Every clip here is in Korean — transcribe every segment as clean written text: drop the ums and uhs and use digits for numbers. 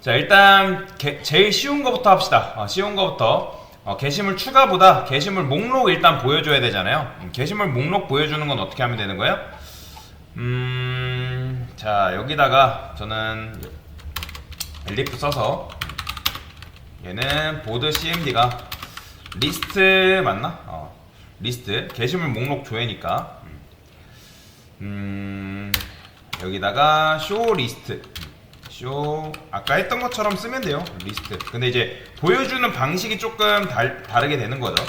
자, 일단 제일 쉬운 거부터 합시다. 쉬운 거부터. 게시물 추가보다 게시물 목록 일단 보여줘야 되잖아요. 게시물 목록 보여주는 건 어떻게 하면 되는 거예요? 자, 여기다가 저는 엘리프 써서 얘는 보드 cmd가 리스트 맞나? 리스트 게시물 목록 조회니까 여기다가 쇼 리스트 쇼 아까 했던 것처럼 쓰면 돼요. 리스트. 근데 이제 보여주는 방식이 조금 다르게 되는 거죠.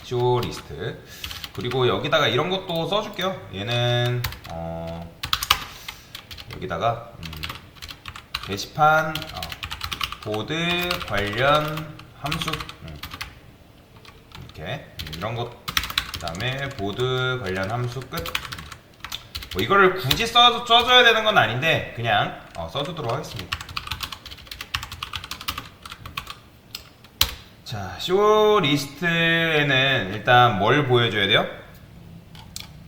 쇼 리스트. 그리고 여기다가 이런 것도 써줄게요. 얘는 여기다가 게시판 보드 관련 함수 이렇게 이런 것 그다음에 보드 관련 함수 끝. 뭐 이거를 굳이 써줘야 되는 건 아닌데 그냥 써주도록 하겠습니다. 자, 쇼 리스트에는 일단 뭘 보여줘야 돼요?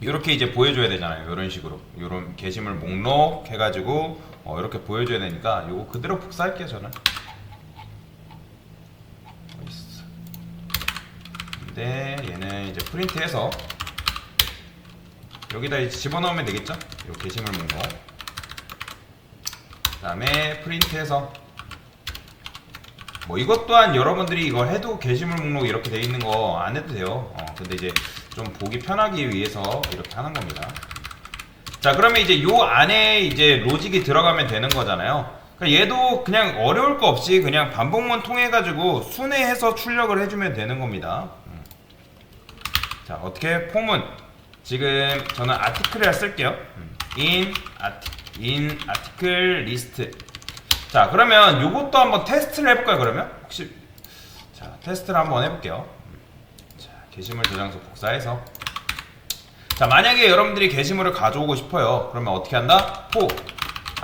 이렇게 이제 보여줘야 되잖아요. 이런 식으로 이런 게시물 목록 해가지고 이렇게 보여줘야 되니까 이거 그대로 복사할게요. 저는. 근데 얘는 이제 프린트해서 여기다 이제 집어넣으면 되겠죠? 요 게시물 목록. 그 다음에 프린트해서 뭐 이것 또한 여러분들이 이걸 해도 게시물 목록 이렇게 돼 있는 거 안 해도 돼요. 근데 이제 좀 보기 편하기 위해서 이렇게 하는 겁니다. 자, 그러면 이제 요 안에 이제 로직이 들어가면 되는 거잖아요. 그러니까 얘도 그냥 어려울 거 없이 그냥 반복문 통해 가지고 순회해서 출력을 해주면 되는 겁니다. 자, 어떻게 폼은 지금 저는 아티클이라 쓸게요. in article list. 자, 그러면 요것도 한번 테스트를 해볼까요? 그러면 혹시 자, 테스트를 한번 해볼게요. 자, 게시물 저장소 복사해서 자, 만약에 여러분들이 게시물을 가져오고 싶어요. 그러면 어떻게 한다? for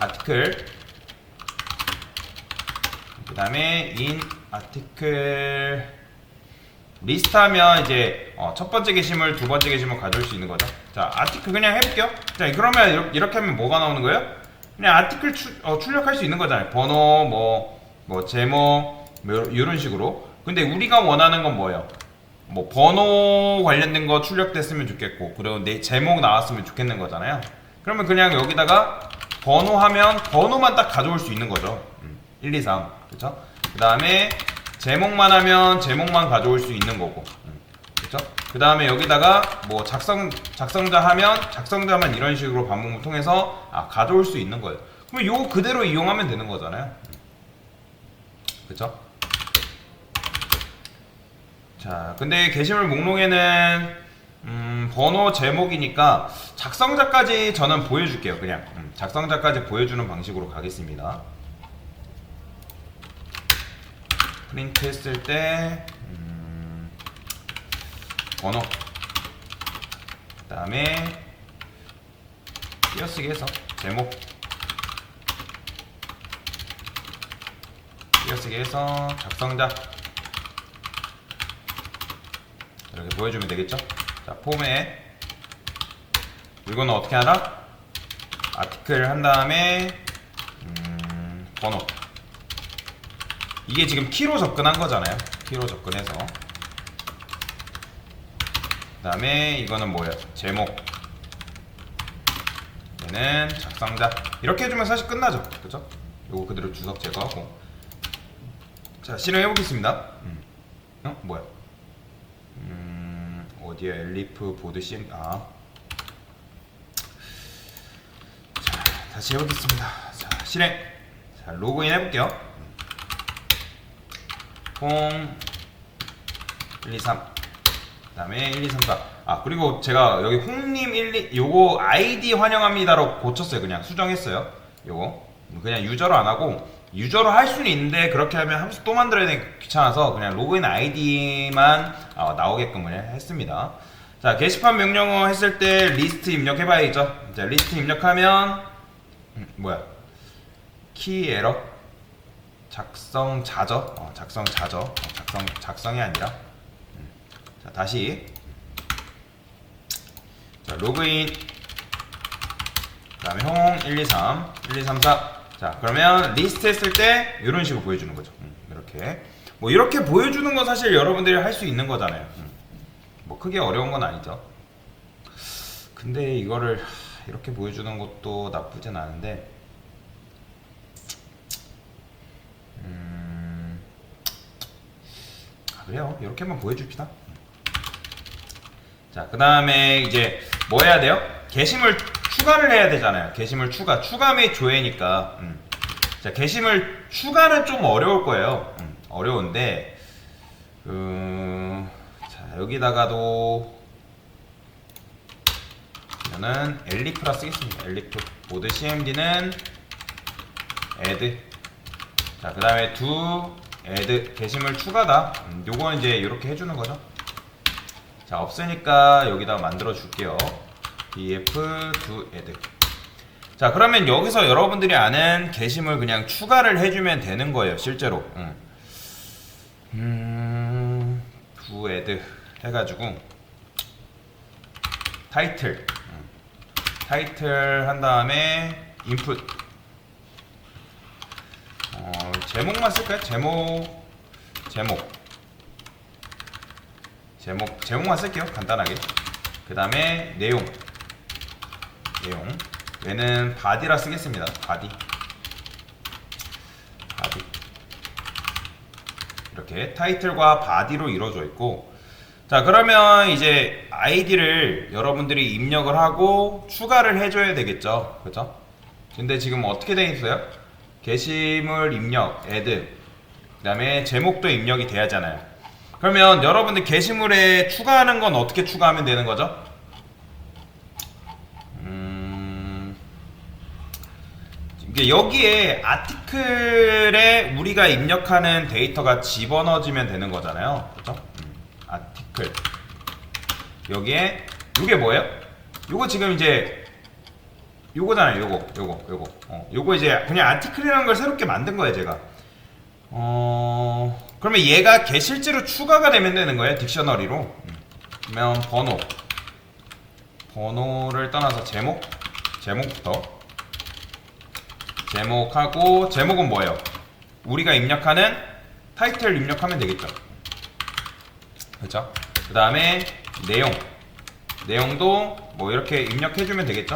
article 그 다음에 in article 리스트 하면 이제 첫 번째 게시물, 두 번째 게시물 가져올 수 있는 거죠. 자, 아티클 그냥 해볼게요. 자, 그러면 이렇게 하면 뭐가 나오는 거예요? 그냥 아티클 출력할 수 있는 거잖아요. 번호, 뭐 제목, 뭐 이런 식으로. 근데 우리가 원하는 건 뭐예요? 뭐 번호 관련된 거 출력됐으면 좋겠고, 그리고 내 제목 나왔으면 좋겠는 거잖아요. 그러면 그냥 여기다가 번호 하면 번호만 딱 가져올 수 있는 거죠. 1, 2, 3. 그쵸? 그 다음에 제목만 하면 제목만 가져올 수 있는 거고, 그렇죠? 그 다음에 여기다가 뭐 작성자 하면 작성자만 이런 식으로 반복을 통해서 가져올 수 있는 거예요. 그럼 요거 그대로 이용하면 되는 거잖아요, 그렇죠? 자, 근데 게시물 목록에는 번호 제목이니까 작성자까지 저는 보여줄게요. 그냥 작성자까지 보여주는 방식으로 가겠습니다. 프린트 했을 때 번호 그 다음에 띄어쓰기 해서 제목 띄어쓰기 해서 작성자 이렇게 보여주면 되겠죠. 자, 폼에 이거는 어떻게 하나? 아티클 한 다음에 번호 이게 지금 키로 접근한 거잖아요. 키로 접근해서 그 다음에 이거는 뭐예요? 제목 얘는 작성자 이렇게 해주면 사실 끝나죠. 그죠? 요거 그대로 주석 제거하고 자, 실행해 보겠습니다. 뭐야? 어디야? 엘리프 보드 cm 자, 다시 해보겠습니다. 자, 실행. 자, 로그인 해볼게요. 1, 2, 3. 그 다음에 1, 2, 3, 4. 그리고 제가 여기 홍님 1, 2, 요거 아이디 환영합니다로 고쳤어요. 그냥 수정했어요. 요거. 그냥 유저로 안 하고, 유저로 할 수는 있는데, 그렇게 하면 함수 또 만들어야 되니까 귀찮아서 그냥 로그인 아이디만 나오게끔 그냥 했습니다. 자, 게시판 명령어 했을 때 리스트 입력해봐야겠죠. 자, 리스트 입력하면, 뭐야. 키 에러. 작성자죠. 작성자죠. 작성이 아니라. 자, 다시. 자, 로그인. 그 다음에 홍 1, 2, 3, 1, 2, 3, 4. 자, 그러면 리스트 했을 때 이런 식으로 보여주는 거죠. 이렇게. 뭐 이렇게 보여주는 건 사실 여러분들이 할 수 있는 거잖아요. 뭐 크게 어려운 건 아니죠. 근데 이거를 이렇게 보여주는 것도 나쁘진 않은데, 그래요. 이렇게만 보여줍시다. 자, 그 다음에 이제 뭐 해야 돼요? 게시물 추가를 해야 되잖아요. 게시물 추가 및 조회니까. 자, 게시물 추가는 좀 어려울 거예요. 어려운데, 자, 여기다가도 저는 엘리프라 쓰겠습니다. 엘리프 모드 cmd는 add. 자, 그 다음에 do add 게시물 추가다. 요거는 이제 이렇게 해주는 거죠. 자, 없으니까 여기다 만들어 줄게요. df do add. 자, 그러면 여기서 여러분들이 아는 게시물 그냥 추가를 해주면 되는 거예요, 실제로. do add 해가지고 타이틀 타이틀 한 다음에 input. 제목만 쓸까요? 제목만 쓸게요. 간단하게. 그 다음에 내용 얘는 body라 쓰겠습니다. body 이렇게 타이틀과 body로 이루어져 있고, 자, 그러면 이제 아이디를 여러분들이 입력을 하고 추가를 해줘야 되겠죠, 그죠? 근데 지금 어떻게 되어 있어요? 게시물 입력 add, 그 다음에 제목도 입력이 돼야 하잖아요. 그러면 여러분들 게시물에 추가하는 건 어떻게 추가하면 되는 거죠? 여기에 아티클에 우리가 입력하는 데이터가 집어넣어지면 되는 거잖아요, 그렇죠? 아티클 여기에 요게 뭐예요? 요거 지금 이제 요거잖아요. 요거 이제 그냥 아티클이라는 걸 새롭게 만든 거예요, 제가. 그러면 얘가 실제로 추가가 되면 되는 거예요, 딕셔너리로. 그러면 번호를 떠나서 제목부터. 제목하고, 제목은 뭐예요? 우리가 입력하는 타이틀 입력하면 되겠죠. 그렇죠? 그 다음에 내용도 뭐 이렇게 입력해주면 되겠죠.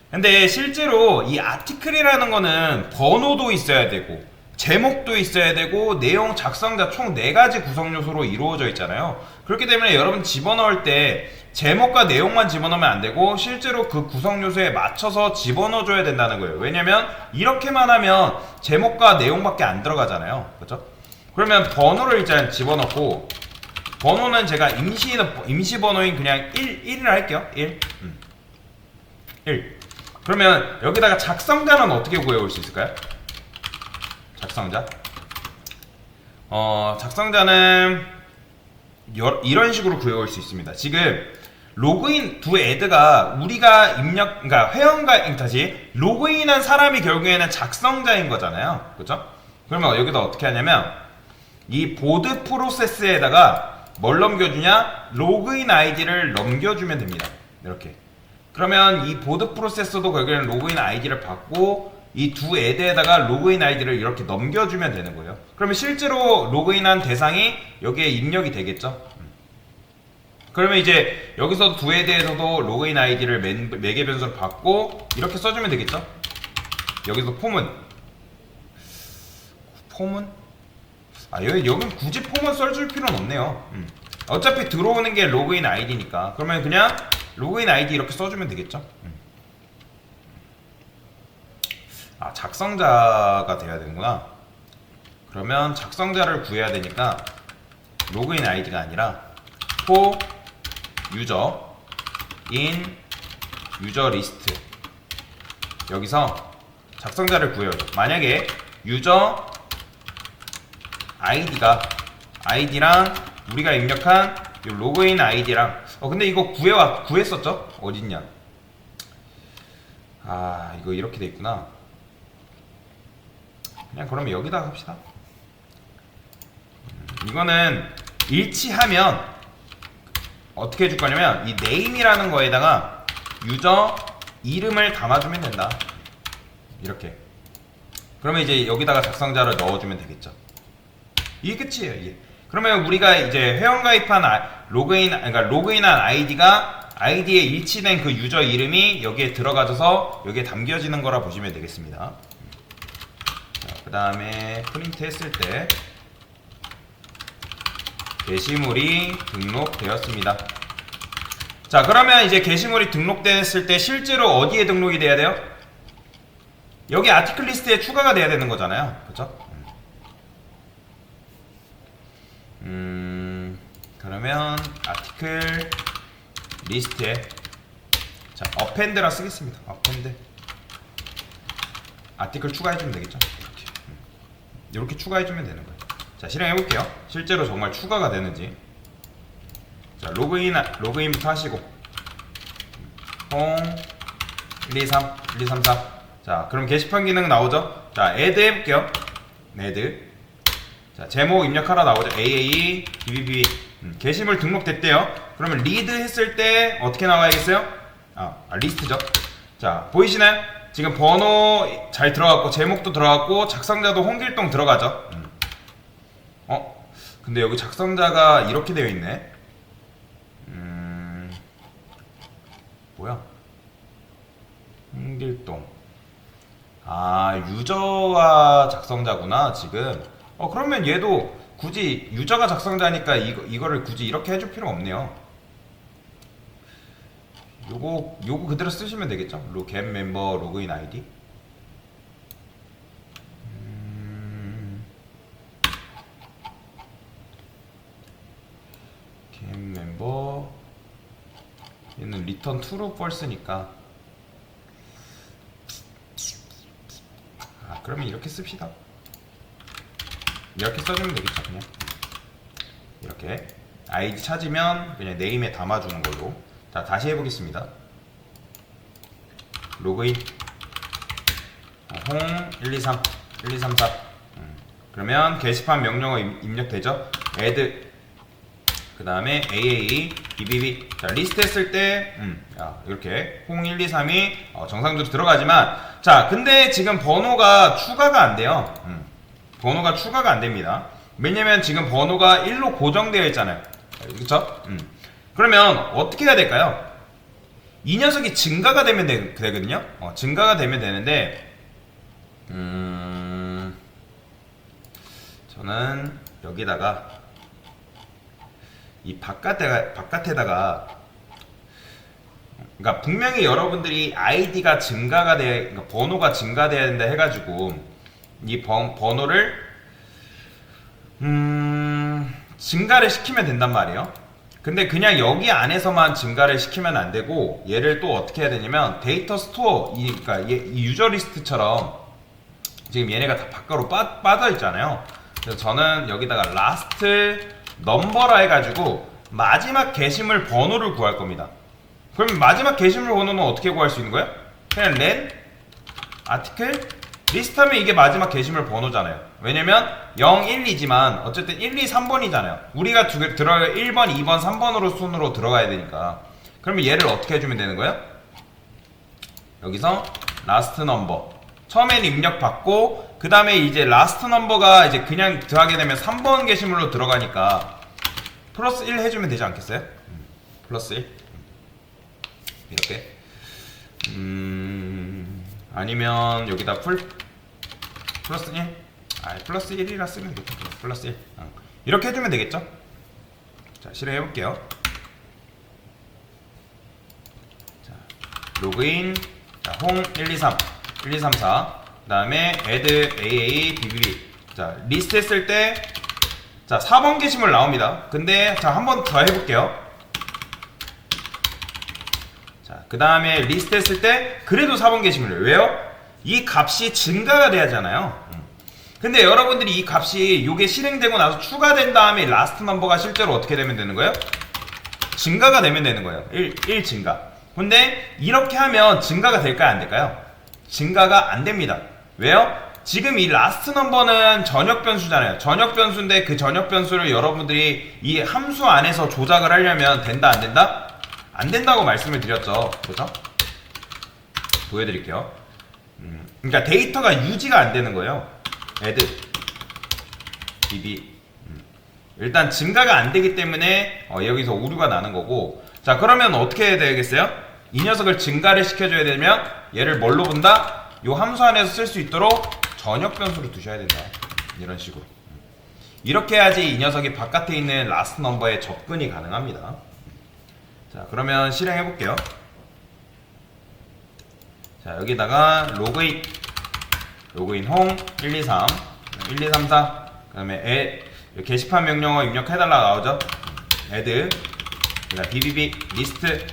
근데 실제로 이 아티클이라는 거는 번호도 있어야 되고 제목도 있어야 되고 내용 작성자 총 4가지 구성 요소로 이루어져 있잖아요. 그렇기 때문에 여러분 집어넣을 때 제목과 내용만 집어넣으면 안 되고 실제로 그 구성 요소에 맞춰서 집어넣어 줘야 된다는 거예요. 왜냐면 이렇게만 하면 제목과 내용밖에 안 들어가잖아요. 그렇죠? 그러면 번호를 일단 집어넣고, 번호는 제가 임시 번호인 그냥 1을 할게요. 1. 그러면 여기다가 작성자는 어떻게 구해올 수 있을까요? 작성자는 이런 식으로 구해올 수 있습니다. 지금 로그인 do add가 우리가 그러니까 회원과 다시 로그인한 사람이 결국에는 작성자인 거잖아요. 그렇죠? 그러면 여기다 어떻게 하냐면 이 보드 프로세스에다가 뭘 넘겨주냐? 로그인 아이디를 넘겨주면 됩니다. 이렇게. 그러면 이 보드 프로세서도 결국에는 로그인 아이디를 받고 이 do add에다가 로그인 아이디를 이렇게 넘겨주면 되는 거예요. 그러면 실제로 로그인한 대상이 여기에 입력이 되겠죠. 그러면 이제 여기서 do add에서도 로그인 아이디를 매개 변수로 받고 이렇게 써주면 되겠죠. 여기서 폼은 여긴 굳이 폼은 써줄 필요는 없네요. 어차피 들어오는 게 로그인 아이디니까 그러면 그냥 로그인 아이디 이렇게 써주면 되겠죠. 작성자가 돼야 되는구나. 그러면 작성자를 구해야 되니까 로그인 아이디가 아니라 for user in user list, 여기서 작성자를 구해요. 만약에 유저 아이디랑 우리가 입력한 이 로그인 아이디랑 근데 이거 구했었죠? 어딨냐? 이거 이렇게 돼 있구나. 그냥 그러면 여기다 합시다. 이거는 일치하면 어떻게 해줄 거냐면 이 name이라는 거에다가 유저 이름을 담아주면 된다. 이렇게. 그러면 이제 여기다가 작성자를 넣어주면 되겠죠. 이게 끝이에요. 이게. 그러면 우리가 이제 회원가입한 그러니까 로그인한 아이디에 일치된 그 유저 이름이 여기에 들어가져서 여기에 담겨지는 거라 보시면 되겠습니다. 그 다음에 프린트 했을 때 게시물이 등록되었습니다. 자, 그러면 이제 게시물이 등록됐을 때 실제로 어디에 등록이 돼야 돼요? 여기 아티클 리스트에 추가가 돼야 되는 거잖아요. 그쵸? 그러면 아티클 리스트에 자, append라 쓰겠습니다. append 아티클 추가해주면 되겠죠? 이렇게 추가해주면 되는 거예요. 자, 실행해볼게요. 실제로 정말 추가가 되는지. 자, 로그인부터 하시고 1, 2, 3, 1, 2, 3, 4. 자, 그럼 게시판 기능 나오죠? 자, add 해볼게요. add. 자, 제목 입력하라 나오죠? AAE, BBB. 게시물 등록됐대요. 그러면 리드 했을 때 어떻게 나와야겠어요? 리스트죠. 자, 보이시나요? 지금 번호 잘 들어갔고 제목도 들어갔고 작성자도 홍길동 들어가죠. 근데 여기 작성자가 이렇게 되어 있네. 뭐야? 홍길동. 유저가 작성자구나 지금. 그러면 얘도 굳이 유저가 작성자니까 이거를 굳이 이렇게 해줄 필요 없네요. 요거 그대로 쓰시면 되겠죠? get member 로그인 아이디. get member 얘는 return true false니까 그러면 이렇게 씁시다. 이렇게 써주면 되겠죠. 그냥 이렇게 아이디 찾으면 그냥 네임에 담아주는 걸로. 자, 다시 해보겠습니다. 로그인 홍 1, 2, 3 1, 2, 3, 4 그러면 게시판 명령어 입력되죠. add 그 다음에 AAE BBB. 자, 리스트 했을 때 이렇게 홍 1, 2, 3이 정상적으로 들어가지만, 자, 근데 지금 번호가 추가가 안 돼요. 번호가 추가가 안 됩니다. 왜냐면 지금 번호가 1로 고정되어 있잖아요. 그쵸? 그러면 어떻게 해야 될까요? 이 녀석이 증가가 되면 되거든요. 증가가 되면 되는데 저는 여기다가 이 바깥에다가 그러니까 분명히 여러분들이 아이디가 증가가 그러니까 번호가 증가돼야 된다 해가지고 이 번호를 증가를 시키면 된단 말이에요. 근데 그냥 여기 안에서만 증가를 시키면 안 되고 얘를 또 어떻게 해야 되냐면 데이터 스토어 그러니까 이 유저 리스트처럼 지금 얘네가 다 밖으로 빠져 있잖아요. 그래서 저는 여기다가 last number라 해가지고 마지막 게시물 번호를 구할 겁니다. 그럼 마지막 게시물 번호는 어떻게 구할 수 있는 거예요? 그냥 len article 리스트 하면 이게 마지막 게시물 번호잖아요. 왜냐면 0, 1이지만 어쨌든 1, 2, 3번이잖아요. 우리가 들어갈 1번, 2번, 3번으로 순으로 들어가야 되니까. 그러면 얘를 어떻게 해주면 되는 거예요? 여기서 last number 처음엔 입력받고 그 다음에 이제 last number가 이제 그냥 들어가게 되면 3번 게시물로 들어가니까 플러스 1 해주면 되지 않겠어요? 플러스 1 이렇게 아니면 여기다 플러스 1 플러스 1이라 쓰면 되겠죠. 플러스 1 이렇게 해주면 되겠죠. 자, 실행해볼게요. 자, 로그인 자, 홍 1, 2, 3 1, 2, 3, 4 그 다음에 add AA BBB. 자, 리스트 했을 때 자, 4번 게시물 나옵니다. 근데 자, 한 번 더 해볼게요. 자, 그 다음에 리스트 했을 때 그래도 4번 게시물이에요. 왜요? 이 값이 증가가 돼야잖아요. 근데 여러분들이 이 값이 요게 실행되고 나서 추가된 다음에 라스트 넘버가 실제로 어떻게 되면 되는 거예요? 증가가 되면 되는 거예요. 1 증가. 근데 이렇게 하면 증가가 될까요? 안 될까요? 증가가 안 됩니다. 왜요? 지금 이 라스트 넘버는 전역 변수잖아요. 전역 변수인데 그 전역 변수를 여러분들이 이 함수 안에서 조작을 하려면 된다 안 된다? 안 된다고 말씀을 드렸죠. 그죠? 보여드릴게요. 그러니까 데이터가 유지가 안 되는 거예요. add bb 일단 증가가 안 되기 때문에 여기서 오류가 나는 거고. 자, 그러면 어떻게 해야 되겠어요? 이 녀석을 증가를 시켜줘야 되면 얘를 뭘로 본다? 요 함수 안에서 쓸 수 있도록 전역 변수로 두셔야 된다. 이런 식으로. 이렇게 해야지 이 녀석이 바깥에 있는 라스트 넘버에 접근이 가능합니다. 자, 그러면 실행해 볼게요. 자, 여기다가 로그인 홈 123 1234 그 다음에 게시판 명령어 입력해달라 나오죠. add 그다음 bbb 리스트.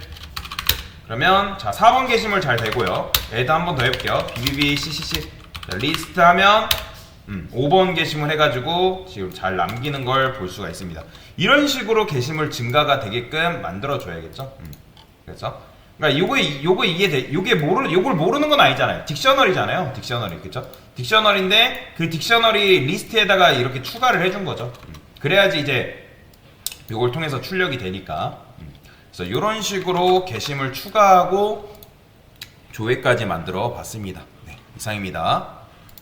그러면 자 4번 게시물 잘 되고요. add 한 번 더 해볼게요. bbb ccc 리스트 하면 5번 게시물 해가지고 지금 잘 남기는 걸 볼 수가 있습니다. 이런 식으로 게시물 증가가 되게끔 만들어 줘야겠죠. 그래서 그러니까 요걸 모르는 건 아니잖아요. 딕셔너리잖아요. 딕셔너리, 그쵸? 딕셔너리인데 그 딕셔너리 리스트에다가 이렇게 추가를 해준 거죠. 그래야지 이제 요걸 통해서 출력이 되니까. 그래서 이런 식으로 게시물 추가하고 조회까지 만들어 봤습니다. 네, 이상입니다.